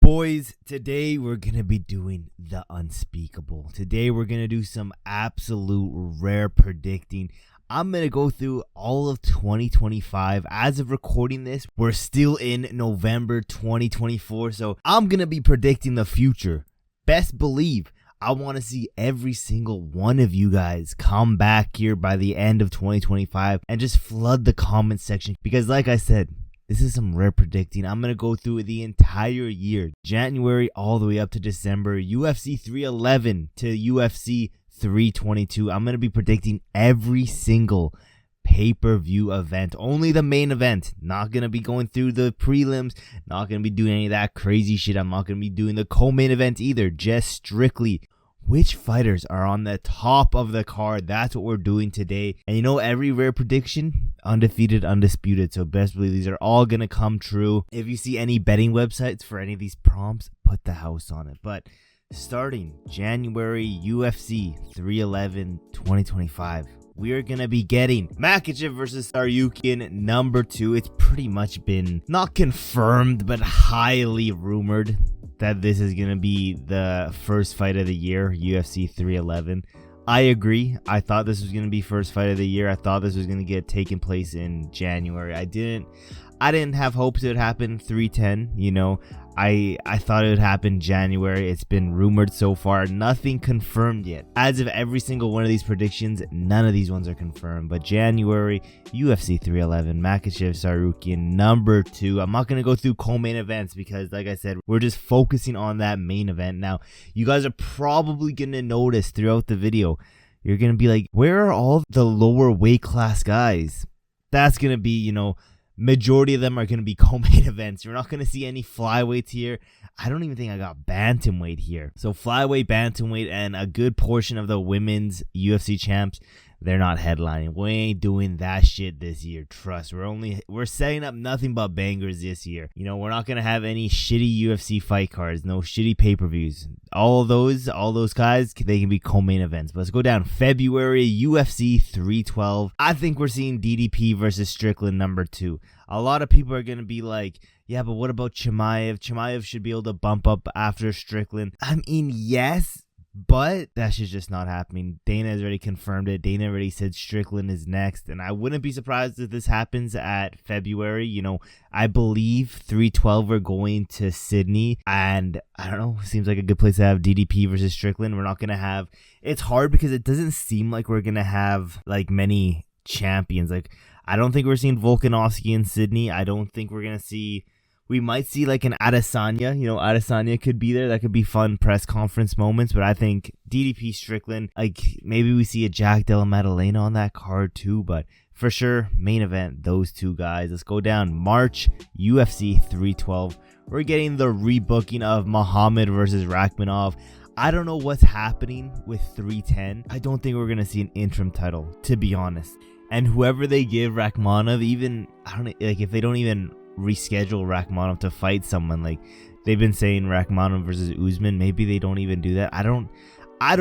boys, today we're gonna be doing the unspeakable. Today we're gonna do some absolute rare predicting. I'm gonna go through all of 2025. As of recording this, we're still in November 2024, so I'm gonna be predicting the future. Best believe I want to see every single one of you guys come back here by the end of 2025 and just flood the comment section, because like I said, this is some rare predicting. I'm going to go through the entire year, January all the way up to December, UFC 311 to UFC 322. I'm going to be predicting every single pay-per-view event, only the main event. Not going to be going through the prelims, not going to be doing any of that crazy shit. I'm not going to be doing the co-main event either, just strictly which fighters are on the top of the card. That's what we're doing today. And you know, every rare prediction, undefeated, undisputed. So best believe these are all going to come true. If you see any betting websites for any of these prompts, put the house on it. But starting January UFC 311 2025, we are going to be getting Makhachev versus Tsarukyan number 2. It's pretty much been not confirmed, but highly rumored that this is going to be the first fight of the year, UFC 311. I agree. I thought this was going to be first fight of the year. I thought this was going to get taken place in January. I didn't have hopes it would happen 310, you know. I thought it would happen January. It's been rumored so far. Nothing confirmed yet. As of every single one of these predictions, none of these ones are confirmed. But January, UFC 311, Makhachev Tsarukyan number 2. I'm not going to go through co-main events because, like I said, we're just focusing on that main event. Now, you guys are probably going to notice throughout the video, you're going to be like, where are all the lower weight class guys? That's going to be, you know, majority of them are going to be co-main events. You're not going to see any flyweights here. I don't even think I got bantamweight here. So flyweight, bantamweight, and a good portion of the women's UFC champs, they're not headlining. We ain't doing that shit this year. Trust. We're setting up nothing but bangers this year. You know, we're not going to have any shitty UFC fight cards, no shitty pay-per-views. All those guys, they can be co-main events. But let's go down. February, UFC 312. I think we're seeing DDP versus Strickland number 2. A lot of people are going to be like, yeah, but what about Chimaev? Chimaev should be able to bump up after Strickland. I mean, yes, but that shit's just not happening. Dana has already confirmed it. Dana already said Strickland is next. And I wouldn't be surprised if this happens at February. You know, I believe 312 we're going to Sydney. And I don't know, seems like a good place to have DDP versus Strickland. We're not going to have... It's hard because it doesn't seem like we're going to have like many champions. Like, I don't think we're seeing Volkanovski in Sydney. I don't think we're going to see... We might see like an Adesanya, you know, Adesanya could be there. That could be fun press conference moments. But I think DDP Strickland, like maybe we see a Jack Della Maddalena on that card too. But for sure, main event, those two guys. Let's go down. March, UFC 312. We're getting the rebooking of Muhammad versus Rakhmonov. I don't know what's happening with 310. I don't think we're going to see an interim title, to be honest. And whoever they give Rakhmonov, even, I don't know, like if they don't even reschedule Rakhmonov to fight someone, like they've been saying Rakhmonov versus Usman, maybe they don't even do that. I don't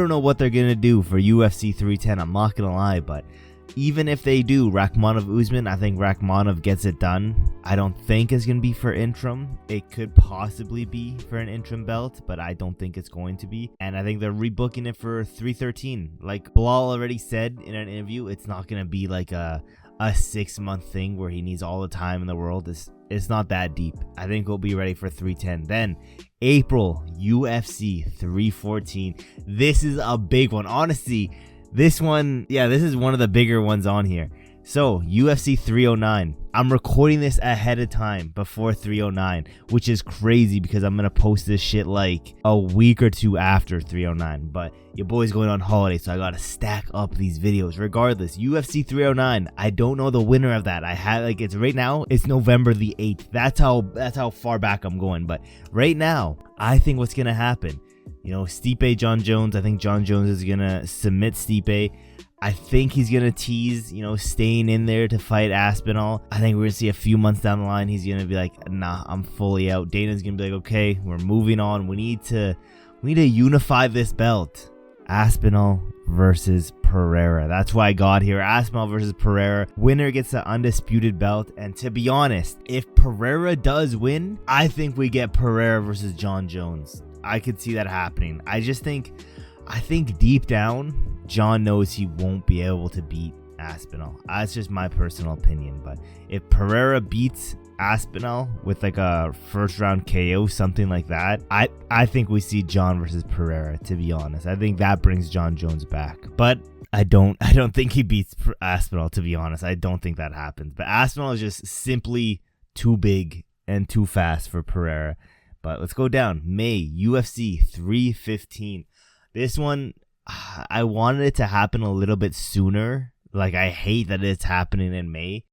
know what they're gonna do for UFC 310. I'm not gonna lie, but even if they do Rakhmonov Usman, I think Rakhmonov gets it done. I don't think it's gonna be for interim. It could possibly be for an interim belt, but I don't think it's going to be. And I think they're rebooking it for 313. Like Bilal already said in an interview, it's not gonna be like a 6-month thing where he needs all the time in the world. It's not that deep. I think we'll be ready for 310. Then April, UFC 314. This is a big one. Honestly, this one, yeah, this is one of the bigger ones on here. So UFC 309. I'm recording this ahead of time before 309, which is crazy because I'm going to post this shit like a week or two after 309. But your boy's going on holiday, so I got to stack up these videos. Regardless, UFC 309, I don't know the winner of that. I had like, it's right now, it's November the 8th. That's how far back I'm going. But right now, I think what's going to happen, you know, Stipe, John Jones, I think John Jones is going to submit Stipe. I think he's going to tease, you know, staying in there to fight Aspinall. I think we're going to see a few months down the line, he's going to be like, nah, I'm fully out. Dana's going to be like, okay, we're moving on. We need to unify this belt. Aspinall versus Pereira. That's why I got here. Aspinall versus Pereira. Winner gets the undisputed belt. And to be honest, if Pereira does win, I think we get Pereira versus John Jones. I could see that happening. I think deep down, John knows he won't be able to beat Aspinall. That's just my personal opinion. But if Pereira beats Aspinall with like a first round KO, something like that, I think we see John versus Pereira, to be honest. I think that brings John Jones back. But I don't think he beats Aspinall, to be honest. I don't think that happens. But Aspinall is just simply too big and too fast for Pereira. But let's go down. May, UFC 315. This one, I wanted it to happen a little bit sooner. Like, I hate that it's happening in May.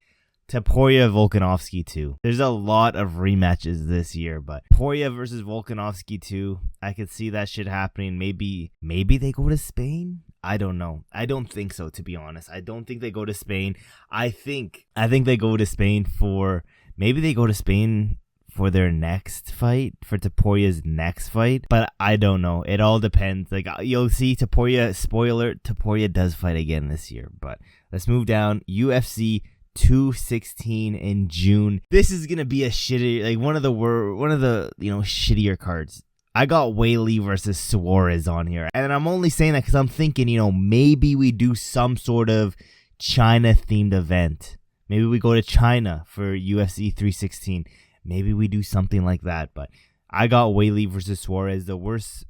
Topuria Volkanovski 2. There's a lot of rematches this year, but Topuria versus Volkanovski 2, I could see that shit happening. Maybe they go to Spain? I don't know. I don't think so, to be honest. I don't think they go to Spain. I think they go to Spain for, maybe they go to Spain for their next fight, for Topuria's next fight, but I don't know. It all depends. Like, you'll see Topuria, spoiler, Topuria does fight again this year. But let's move down. UFC 216 in June. This is gonna be a shitty, like one of the shittier cards. I got Weili versus Suarez on here, and I'm only saying that because I'm thinking, maybe we do some sort of China themed event. Maybe we go to China for UFC 316. Maybe we do something like that. But I got Weili versus Suarez,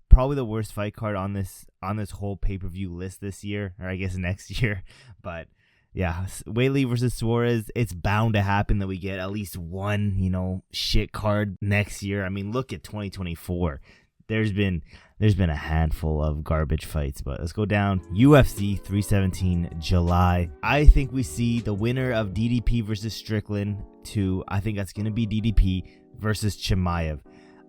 probably the worst fight card on this whole pay-per-view list this year, or I guess next year. But yeah, Weili versus Suarez, it's bound to happen that we get at least one, shit card next year. I mean, look at 2024. There's been a handful of garbage fights, but let's go down. UFC 317 July. I think we see the winner of DDP versus Strickland 2. I think that's going to be DDP versus Chimaev.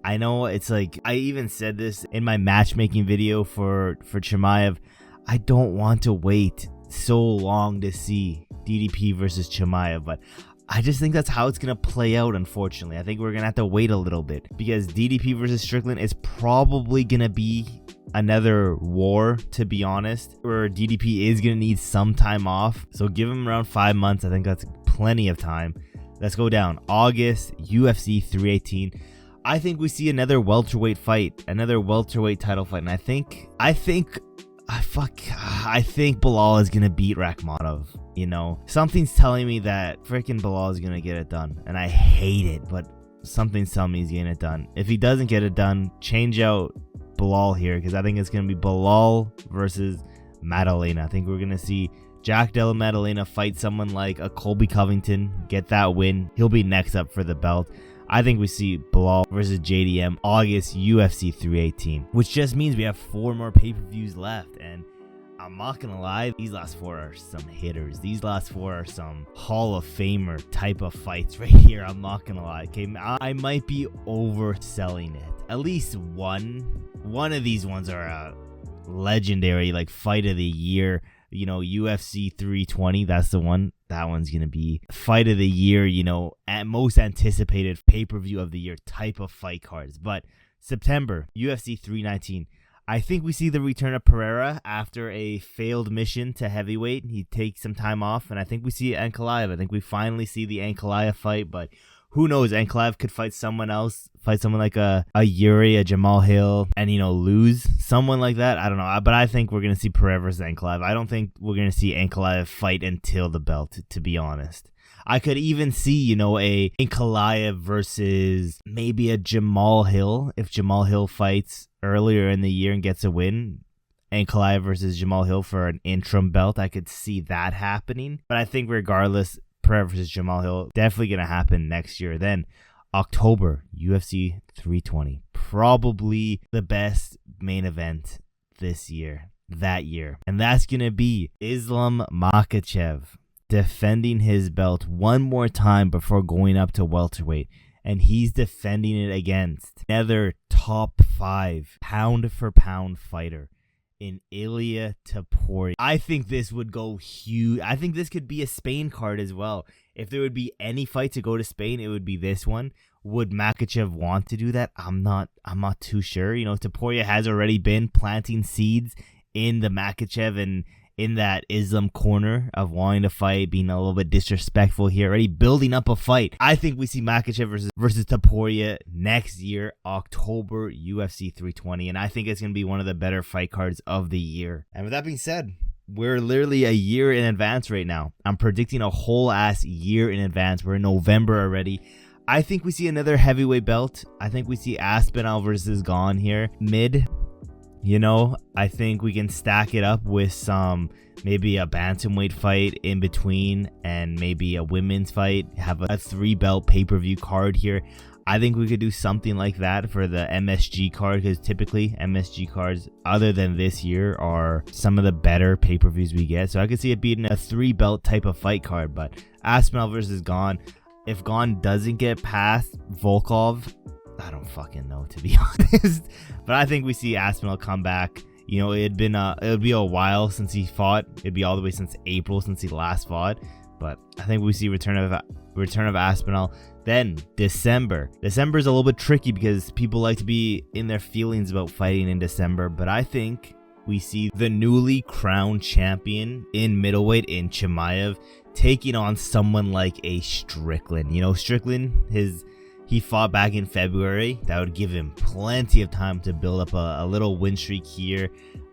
I know it's like, I even said this in my matchmaking video for Chimaev. I don't want to wait so long to see DDP versus Chimaev, but I just think that's how it's going to play out, unfortunately. I think we're going to have to wait a little bit because DDP versus Strickland is probably going to be another war, to be honest, where DDP is going to need some time off. So give him around 5 months. I think that's plenty of time. Let's go down. August, UFC 318. I think we see another welterweight fight, another welterweight title fight. And I think Belal is going to beat Rakhmonov. Something's telling me that freaking Belal is going to get it done. And I hate it, but something's telling me he's getting it done. If he doesn't get it done, change out Belal here, because I think it's going to be Belal versus Maddalena. I think we're going to see Jack Della Maddalena fight someone like a Colby Covington, get that win. He'll be next up for the belt. I think we see Belal versus JDM, August, UFC 318, which just means we have 4 more pay-per-views left. And I'm not going to lie, these last 4 are some hitters. These last 4 are some Hall of Famer type of fights right here. I'm not going to lie. Okay, I might be overselling it. At least one of these ones are a legendary, like, fight of the year. UFC 320, that's the one. That one's going to be fight of the year, at most anticipated pay-per-view of the year type of fight cards. But September, UFC 319. I think we see the return of Pereira after a failed mission to heavyweight. He takes some time off, and I think we see Ankalaev. I think we finally see the Ankalaev fight, but who knows? Ankalaev could fight someone else, fight someone like a Yuri, a Jamal Hill, and, lose someone like that. I don't know. But I think we're going to see Pereira versus Ankalaev. I don't think we're going to see Ankalaev fight until the belt, to be honest. I could even see, a Ankalaev versus maybe a Jamal Hill. If Jamal Hill fights earlier in the year and gets a win, Ankalaev versus Jamal Hill for an interim belt, I could see that happening. But I think regardless, Pereira versus Jamal Hill definitely going to happen next year. Then October, UFC 320. Probably the best main event that year. And that's going to be Islam Makhachev defending his belt one more time before going up to welterweight. And he's defending it against another top 5 pound for pound fighter in Ilia Topuria. I think this would go huge. I think this could be a Spain card as well. If there would be any fight to go to Spain, it would be this one. Would Makhachev want to do that? I'm not too sure. Topuria has already been planting seeds in the Makhachev and in that Islam corner of wanting to fight, being a little bit disrespectful here, already building up a fight. I think we see Makhachev versus Topuria next year, October, UFC 320, and I think it's going to be one of the better fight cards of the year. And with that being said, we're literally a year in advance right now. I'm predicting a whole ass year in advance. We're in November already. I think we see another heavyweight belt. I think we see Aspinall versus Gane here, mid. You know, I think we can stack it up with some, maybe a bantamweight fight in between and maybe a women's fight. Have a 3-belt pay-per-view card here. I think we could do something like that for the MSG card, because typically MSG cards, other than this year, are some of the better pay-per-views we get. So I could see it being a 3-belt type of fight card. But Aspinall versus Gane, if Gane doesn't get past Volkov, I don't fucking know, to be honest. But I think we see Aspinall come back. You know, it would be a while since he fought. It'd be all the way since April since he last fought. But I think we see return of Aspinall. Then December. December is a little bit tricky because people like to be in their feelings about fighting in December. But I think we see the newly crowned champion in middleweight in Chimaev taking on someone like a Strickland. You know, Strickland, he fought back in February. That would give him plenty of time to build up a little win streak here.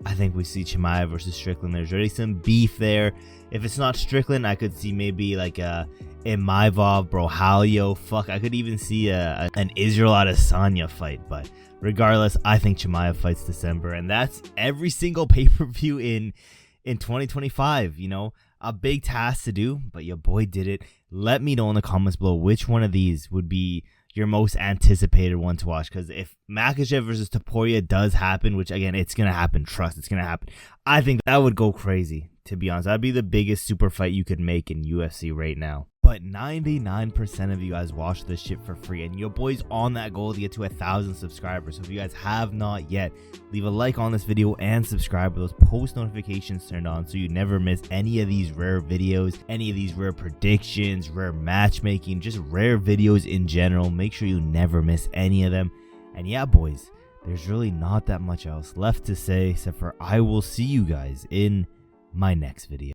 I think we see Chimaev versus Strickland. There's already some beef there. If it's not Strickland, I could see maybe like a Imaivov, Brohalio. Fuck, I could even see an Israel Adesanya fight. But regardless, I think Chimaev fights December. And that's every single pay-per-view in 2025. You know, a big task to do, but your boy did it. Let me know in the comments below which one of these would be your most anticipated one to watch. Because if Makhachev versus Topuria does happen, which again, it's going to happen, trust, it's going to happen, I think that would go crazy, to be honest. That'd be the biggest super fight you could make in UFC right now. But 99% of you guys watch this shit for free, and your boy's on that goal to get to 1,000 subscribers. So if you guys have not yet, leave a like on this video and subscribe with those post notifications turned on so you never miss any of these rare videos, any of these rare predictions, rare matchmaking, just rare videos in general. Make sure you never miss any of them. And yeah, boys, there's really not that much else left to say except for I will see you guys in my next video.